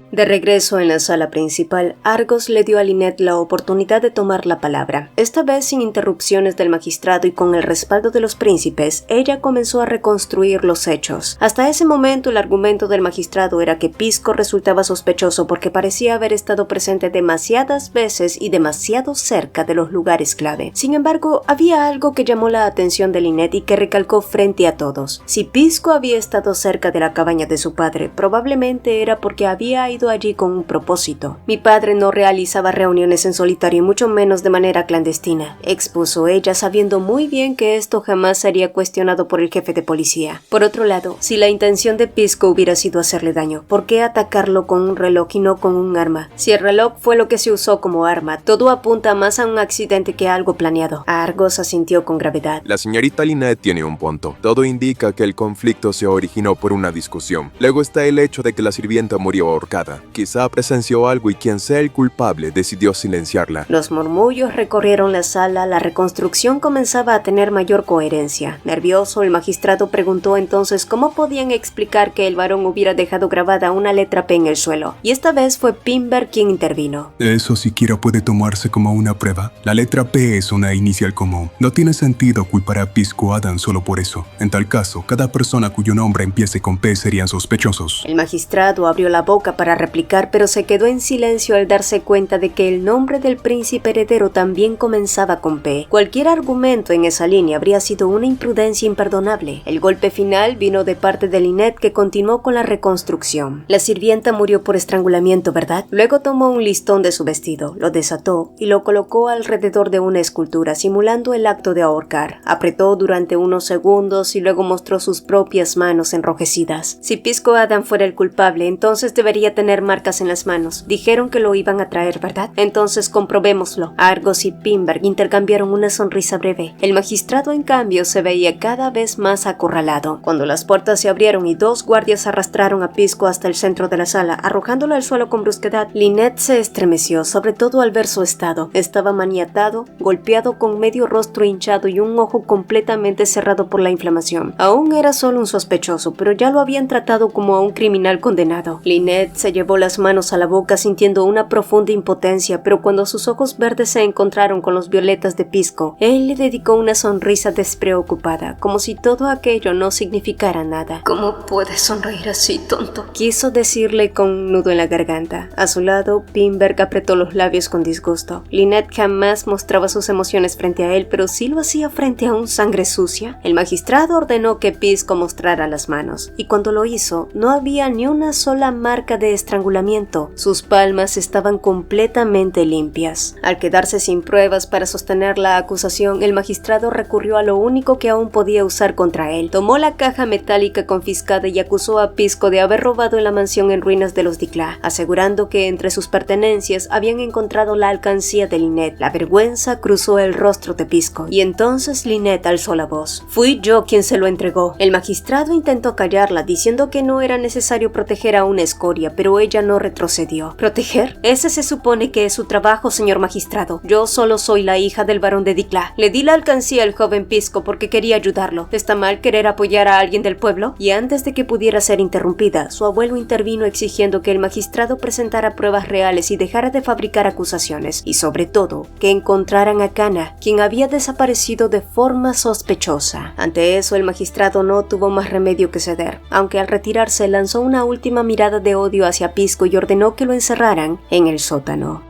De regreso en la sala principal, Argos le dio a Lynette la oportunidad de tomar la palabra. Esta vez sin interrupciones del magistrado y con el respaldo de los príncipes, ella comenzó a reconstruir los hechos. Hasta ese momento el argumento del magistrado era que Pisco resultaba sospechoso porque parecía haber estado presente demasiadas veces y demasiado cerca de los lugares clave. Sin embargo, había algo que llamó la atención de Lynette y que recalcó frente a todos. Si Pisco había estado cerca de la cabaña de su padre, probablemente era porque había ido allí con un propósito. Mi padre no realizaba reuniones en solitario y mucho menos de manera clandestina, expuso ella, sabiendo muy bien que esto jamás sería cuestionado por el jefe de policía. Por otro lado, si la intención de Pisco hubiera sido hacerle daño, ¿por qué atacarlo con un reloj y no con un arma? Si el reloj fue lo que se usó como arma, todo apunta más a un accidente que a algo planeado. Argos asintió con gravedad. La señorita Lynette tiene un punto. Todo indica que el conflicto se originó por una discusión. Luego está el hecho de que la sirvienta murió ahorcada. Quizá presenció algo y quien sea el culpable decidió silenciarla. Los murmullos recorrieron la sala, la reconstrucción comenzaba a tener mayor coherencia. Nervioso, el magistrado preguntó entonces cómo podían explicar que el varón hubiera dejado grabada una letra P en el suelo. Y esta vez fue Pimber quien intervino. Eso siquiera puede tomarse como una prueba. La letra P es una inicial común. No tiene sentido culpar a Pisco Adam solo por eso. En tal caso, cada persona cuyo nombre empiece con P serían sospechosos. El magistrado abrió la boca para replicar, pero se quedó en silencio al darse cuenta de que el nombre del príncipe heredero también comenzaba con P. Cualquier argumento en esa línea habría sido una imprudencia imperdonable. El golpe final vino de parte de Lynette, que continuó con la reconstrucción. La sirvienta murió por estrangulamiento, ¿verdad? Luego tomó un listón de su vestido, lo desató y lo colocó alrededor de una escultura, simulando el acto de ahorcar. Apretó durante unos segundos y luego mostró sus propias manos enrojecidas. Si Pisco Adam fuera el culpable, entonces debería tener marcas en las manos. Dijeron que lo iban a traer, ¿verdad? Entonces comprobémoslo. Argos y Pimberg intercambiaron una sonrisa breve. El magistrado, en cambio, se veía cada vez más acorralado. Cuando las puertas se abrieron y dos guardias arrastraron a Pisco hasta el centro de la sala, arrojándolo al suelo con brusquedad, Lynette se estremeció, sobre todo al ver su estado. Estaba maniatado, golpeado, con medio rostro hinchado y un ojo completamente cerrado por la inflamación. Aún era solo un sospechoso, pero ya lo habían tratado como a un criminal condenado. Lynette se llevó las manos a la boca sintiendo una profunda impotencia, pero cuando sus ojos verdes se encontraron con los violetas de Pisco, él le dedicó una sonrisa despreocupada, como si todo aquello no significara nada. «¿Cómo puedes sonreír así, tonto?», quiso decirle con un nudo en la garganta. A su lado, Pimberg apretó los labios con disgusto. Lynette jamás mostraba sus emociones frente a él, pero sí lo hacía frente a un sangre sucia. El magistrado ordenó que Pisco mostrara las manos, y cuando lo hizo, no había ni una sola marca de estrangulamiento. Sus palmas estaban completamente limpias. Al quedarse sin pruebas para sostener la acusación, el magistrado recurrió a lo único que aún podía usar contra él. Tomó la caja metálica confiscada y acusó a Pisco de haber robado en la mansión en ruinas de los Dicla, asegurando que entre sus pertenencias habían encontrado la alcancía de Lynette. La vergüenza cruzó el rostro de Pisco, y entonces Lynette alzó la voz. «Fui yo quien se lo entregó». El magistrado intentó callarla, diciendo que no era necesario proteger a una escoria, pero ella no retrocedió. ¿Proteger? Ese se supone que es su trabajo, señor magistrado. Yo solo soy la hija del barón de Dicla. Le di la alcancía al joven Pisco porque quería ayudarlo. ¿Está mal querer apoyar a alguien del pueblo? Y antes de que pudiera ser interrumpida, su abuelo intervino exigiendo que el magistrado presentara pruebas reales y dejara de fabricar acusaciones, y sobre todo, que encontraran a Kana, quien había desaparecido de forma sospechosa. Ante eso, el magistrado no tuvo más remedio que ceder, aunque al retirarse lanzó una última mirada de odio hacia hacia Pisco y ordenó que lo encerraran en el sótano.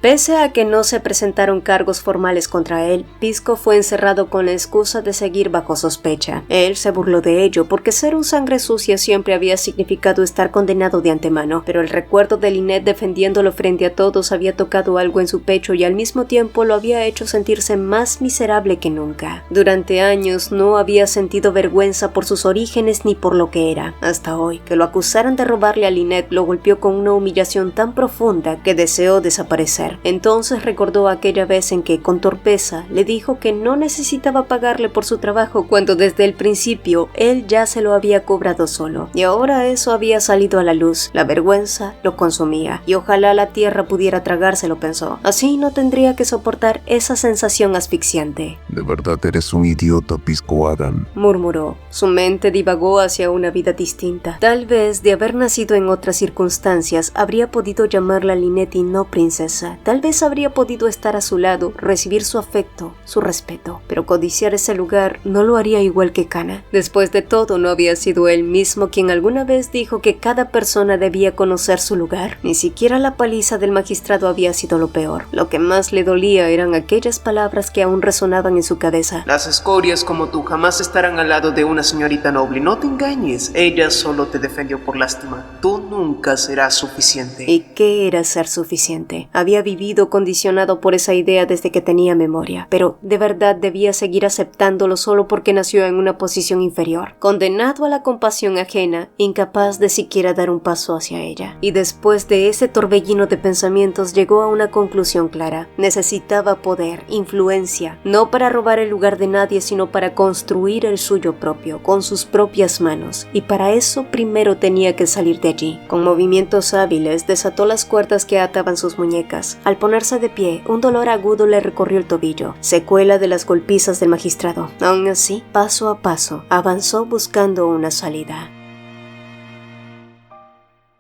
Pese a que no se presentaron cargos formales contra él, Pisco fue encerrado con la excusa de seguir bajo sospecha. Él se burló de ello porque ser un sangre sucia siempre había significado estar condenado de antemano, pero el recuerdo de Lynette defendiéndolo frente a todos había tocado algo en su pecho y al mismo tiempo lo había hecho sentirse más miserable que nunca. Durante años no había sentido vergüenza por sus orígenes ni por lo que era. Hasta hoy, que lo acusaran de robarle a Lynette lo golpeó con una humillación tan profunda que deseó desaparecer. Entonces recordó aquella vez en que, con torpeza, le dijo que no necesitaba pagarle por su trabajo cuando desde el principio él ya se lo había cobrado solo. Y ahora eso había salido a la luz. La vergüenza lo consumía y ojalá la tierra pudiera tragárselo, pensó. Así no tendría que soportar esa sensación asfixiante. De verdad eres un idiota, Pisco Adam, murmuró. Su mente divagó hacia una vida distinta. Tal vez, de haber nacido en otras circunstancias, habría podido llamarla Lynette y no princesa. Tal vez habría podido estar a su lado, recibir su afecto, su respeto, pero codiciar ese lugar no lo haría igual que Kana. Después de todo, ¿no había sido él mismo quien alguna vez dijo que cada persona debía conocer su lugar? Ni siquiera la paliza del magistrado había sido lo peor. Lo que más le dolía eran aquellas palabras que aún resonaban en su cabeza. Las escorias como tú jamás estarán al lado de una señorita noble. No te engañes, ella solo te defendió por lástima. Tú nunca serás suficiente. ¿Y qué era ser suficiente? Había vivido condicionado por esa idea desde que tenía memoria, pero ¿de verdad debía seguir aceptándolo solo porque nació en una posición inferior? Condenado a la compasión ajena, incapaz de siquiera dar un paso hacia ella. Y después de ese torbellino de pensamientos llegó a una conclusión clara. Necesitaba poder, influencia, no para robar el lugar de nadie, sino para construir el suyo propio, con sus propias manos. Y para eso primero tenía que salir de allí. Con movimientos hábiles desató las cuerdas que ataban sus muñecas. Al ponerse de pie, un dolor agudo le recorrió el tobillo, secuela de las golpizas del magistrado. Aún así, paso a paso, avanzó buscando una salida.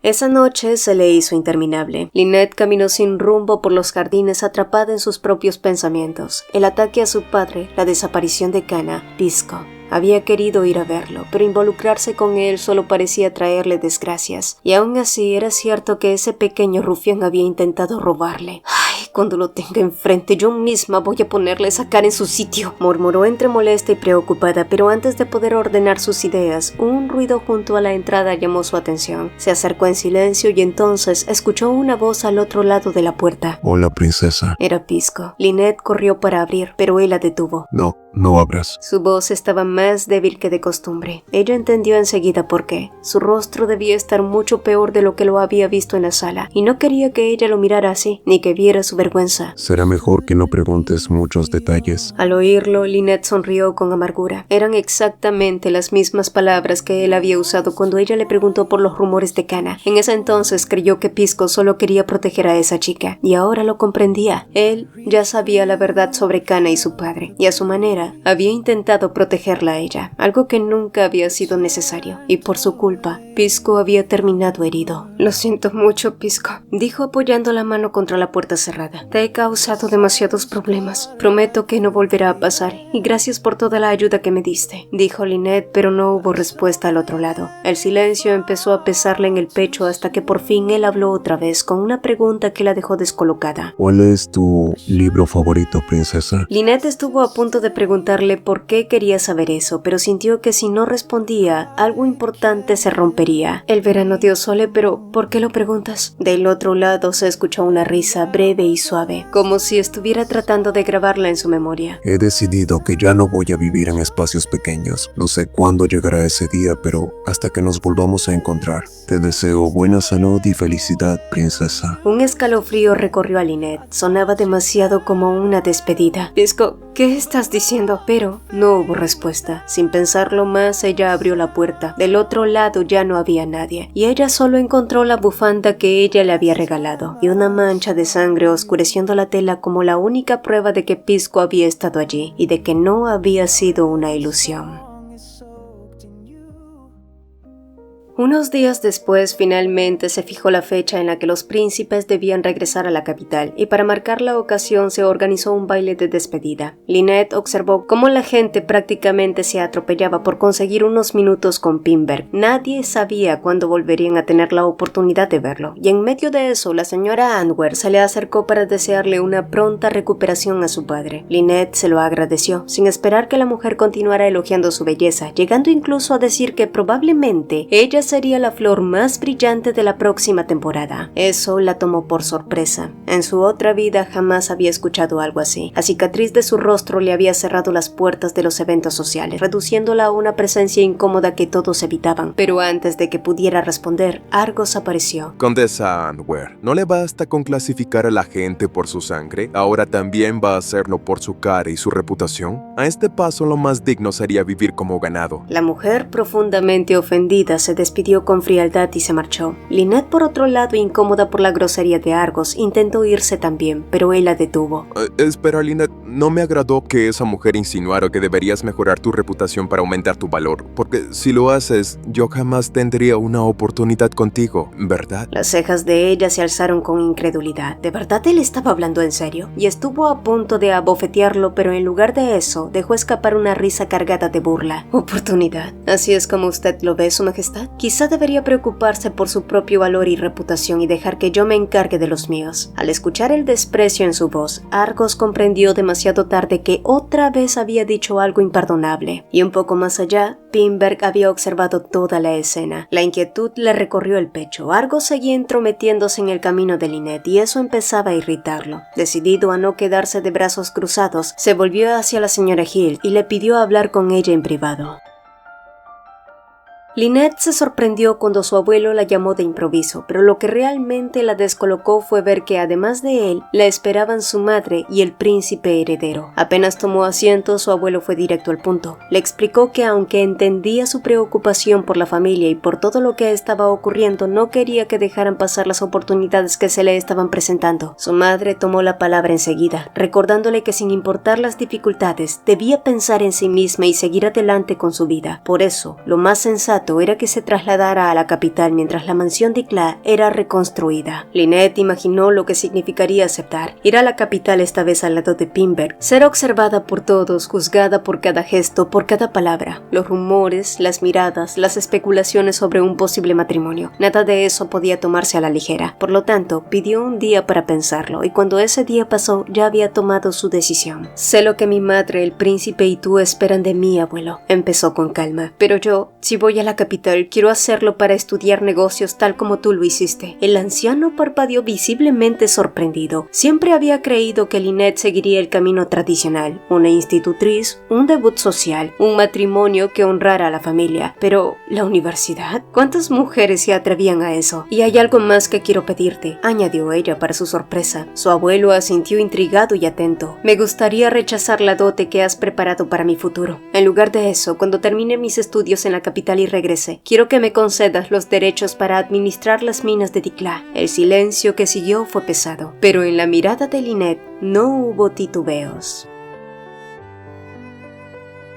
Esa noche se le hizo interminable. Lynette caminó sin rumbo por los jardines, atrapada en sus propios pensamientos. El ataque a su padre, la desaparición de Kana, Pisco. Había querido ir a verlo, pero involucrarse con él solo parecía traerle desgracias. Y aún así era cierto que ese pequeño rufián había intentado robarle. ¡Ay, cuando lo tenga enfrente, yo misma voy a ponerle esa cara en su sitio! Murmuró entre molesta y preocupada, pero antes de poder ordenar sus ideas, un ruido junto a la entrada llamó su atención. Se acercó en silencio y entonces escuchó una voz al otro lado de la puerta. Hola, princesa. Era Pisco. Lynette corrió para abrir, pero él la detuvo. No abras. Su voz estaba más débil que de costumbre. Ella entendió enseguida por qué. Su rostro debía estar mucho peor de lo que lo había visto en la sala, y no quería que ella lo mirara así, ni que viera su vergüenza. Será mejor que no preguntes muchos detalles. Al oírlo, Lynette sonrió con amargura. Eran exactamente las mismas palabras que él había usado cuando ella le preguntó por los rumores de Kana. En ese entonces creyó que Pisco solo quería proteger a esa chica, y ahora lo comprendía. Él ya sabía la verdad sobre Kana y su padre, y a su manera había intentado protegerla a ella, algo que nunca había sido necesario, y por su culpa, Pisco había terminado herido. Lo siento mucho, Pisco, dijo apoyando la mano contra la puerta cerrada. Te he causado demasiados problemas. Prometo que no volverá a pasar, y gracias por toda la ayuda que me diste, dijo Lynette, pero no hubo respuesta al otro lado. El silencio empezó a pesarle en el pecho hasta que por fin él habló otra vez con una pregunta que la dejó descolocada. ¿Cuál es tu libro favorito, princesa? Lynette estuvo a punto de preguntarle por qué quería saber eso, pero sintió que si no respondía, algo importante se rompería. El verano de Osole, pero ¿por qué lo preguntas? Del otro lado se escuchó una risa breve y suave, como si estuviera tratando de grabarla en su memoria. He decidido que ya no voy a vivir en espacios pequeños. No sé cuándo llegará ese día, pero hasta que nos volvamos a encontrar. Te deseo buena salud y felicidad, princesa. Un escalofrío recorrió a Lynette. Sonaba demasiado como una despedida. Pisco, ¿qué estás diciendo? Pero no hubo respuesta. Sin pensarlo más, ella abrió la puerta. Del otro lado ya no había nadie, y ella solo encontró la bufanda que ella le había regalado, y una mancha de sangre oscureciendo la tela como la única prueba de que Pisco había estado allí, y de que no había sido una ilusión. Unos días después, finalmente se fijó la fecha en la que los príncipes debían regresar a la capital, y para marcar la ocasión se organizó un baile de despedida. Lynette observó cómo la gente prácticamente se atropellaba por conseguir unos minutos con Pinberg. Nadie sabía cuándo volverían a tener la oportunidad de verlo, y en medio de eso, la señora Antwer se le acercó para desearle una pronta recuperación a su padre. Lynette se lo agradeció, sin esperar que la mujer continuara elogiando su belleza, llegando incluso a decir que probablemente ella sería la flor más brillante de la próxima temporada. Eso la tomó por sorpresa. En su otra vida jamás había escuchado algo así. La cicatriz de su rostro le había cerrado las puertas de los eventos sociales, reduciéndola a una presencia incómoda que todos evitaban. Pero antes de que pudiera responder, Argos apareció. Condesa Antwer, ¿no le basta con clasificar a la gente por su sangre? ¿Ahora también va a hacerlo por su cara y su reputación? A este paso lo más digno sería vivir como ganado. La mujer, profundamente ofendida, se despidió con frialdad y se marchó. Lynette, por otro lado, incómoda por la grosería de Argos, intentó irse también, pero él la detuvo. Espera, Lynette, no me agradó que esa mujer insinuara que deberías mejorar tu reputación para aumentar tu valor, porque si lo haces, yo jamás tendría una oportunidad contigo, ¿verdad? Las cejas de ella se alzaron con incredulidad. ¿De verdad él estaba hablando en serio? Y estuvo a punto de abofetearlo, pero en lugar de eso, dejó escapar una risa cargada de burla. ¿Oportunidad? ¿Así es como usted lo ve, Su Majestad? Quizá debería preocuparse por su propio valor y reputación y dejar que yo me encargue de los míos. Al escuchar el desprecio en su voz, Argos comprendió demasiado tarde que otra vez había dicho algo imperdonable. Y un poco más allá, Pinberg había observado toda la escena. La inquietud le recorrió el pecho. Argos seguía entrometiéndose en el camino de Lynette y eso empezaba a irritarlo. Decidido a no quedarse de brazos cruzados, se volvió hacia la señora Hill y le pidió hablar con ella en privado. Lynette se sorprendió cuando su abuelo la llamó de improviso, pero lo que realmente la descolocó fue ver que además de él, la esperaban su madre y el príncipe heredero. Apenas tomó asiento, su abuelo fue directo al punto. Le explicó que aunque entendía su preocupación por la familia y por todo lo que estaba ocurriendo, no quería que dejaran pasar las oportunidades que se le estaban presentando. Su madre tomó la palabra enseguida, recordándole que sin importar las dificultades, debía pensar en sí misma y seguir adelante con su vida. Por eso, lo más sensato era que se trasladara a la capital mientras la mansión de Icla era reconstruida. Lynette imaginó lo que significaría aceptar, ir a la capital esta vez al lado de Pinberg, ser observada por todos, juzgada por cada gesto, por cada palabra, los rumores, las miradas, las especulaciones sobre un posible matrimonio. Nada de eso podía tomarse a la ligera. Por lo tanto, pidió un día para pensarlo, y cuando ese día pasó, ya había tomado su decisión. Sé lo que mi madre, el príncipe y tú esperan de mí, abuelo, empezó con calma, pero yo, si voy a la capital, quiero hacerlo para estudiar negocios tal como tú lo hiciste. El anciano parpadeó visiblemente sorprendido. Siempre había creído que Lynette seguiría el camino tradicional, una institutriz, un debut social, un matrimonio que honrara a la familia. Pero, ¿la universidad? ¿Cuántas mujeres se atrevían a eso? Y hay algo más que quiero pedirte, añadió ella para su sorpresa. Su abuelo asintió intrigado y atento. Me gustaría rechazar la dote que has preparado para mi futuro. En lugar de eso, cuando termine mis estudios en la capital y regrese, quiero que me concedas los derechos para administrar las minas de Dikla. El silencio que siguió fue pesado, pero en la mirada de Lynette no hubo titubeos.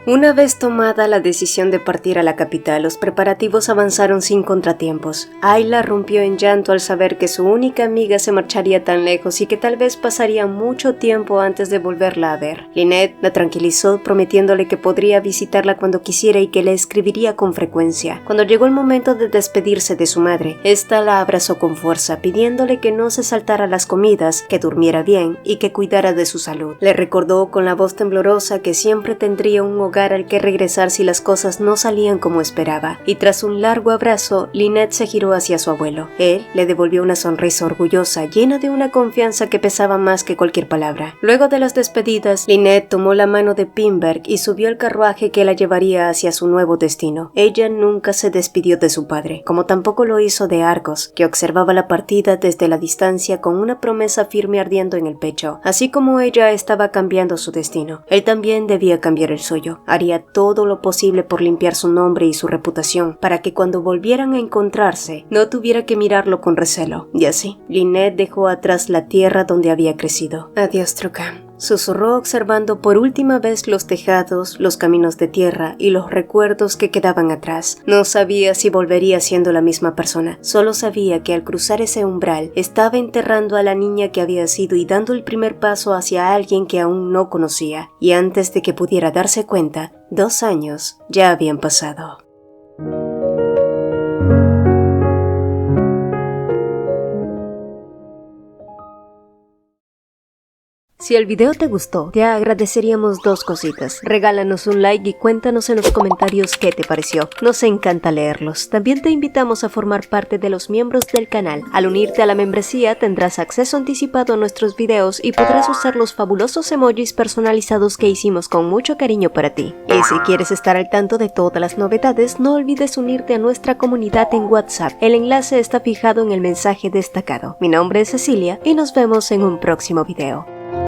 Una vez tomada la decisión de partir a la capital, los preparativos avanzaron sin contratiempos. Ayla rompió en llanto al saber que su única amiga se marcharía tan lejos y que tal vez pasaría mucho tiempo antes de volverla a ver. Lynette la tranquilizó prometiéndole que podría visitarla cuando quisiera y que le escribiría con frecuencia. Cuando llegó el momento de despedirse de su madre, esta la abrazó con fuerza, pidiéndole que no se saltara las comidas, que durmiera bien y que cuidara de su salud. Le recordó con la voz temblorosa que siempre tendría un hogar al que regresar si las cosas no salían como esperaba, y tras un largo abrazo, Lynette se giró hacia su abuelo. Él le devolvió una sonrisa orgullosa, llena de una confianza que pesaba más que cualquier palabra. Luego de las despedidas, Lynette tomó la mano de Pinberg y subió al carruaje que la llevaría hacia su nuevo destino. Ella nunca se despidió de su padre, como tampoco lo hizo de Argos, que observaba la partida desde la distancia con una promesa firme ardiendo en el pecho. Así como ella estaba cambiando su destino, él también debía cambiar el suyo. Haría todo lo posible por limpiar su nombre y su reputación, para que cuando volvieran a encontrarse, no tuviera que mirarlo con recelo. Y así, Lynette dejó atrás la tierra donde había crecido. Adiós, Truca. susurró observando por última vez los tejados, los caminos de tierra y los recuerdos que quedaban atrás. No sabía si volvería siendo la misma persona, solo sabía que al cruzar ese umbral estaba enterrando a la niña que había sido y dando el primer paso hacia alguien que aún no conocía, y antes de que pudiera darse cuenta, 2 años ya habían pasado. Si el video te gustó, te agradeceríamos 2 cositas. Regálanos un like y cuéntanos en los comentarios qué te pareció. Nos encanta leerlos. También te invitamos a formar parte de los miembros del canal. Al unirte a la membresía tendrás acceso anticipado a nuestros videos y podrás usar los fabulosos emojis personalizados que hicimos con mucho cariño para ti. Y si quieres estar al tanto de todas las novedades, no olvides unirte a nuestra comunidad en WhatsApp. El enlace está fijado en el mensaje destacado. Mi nombre es Cecilia y nos vemos en un próximo video.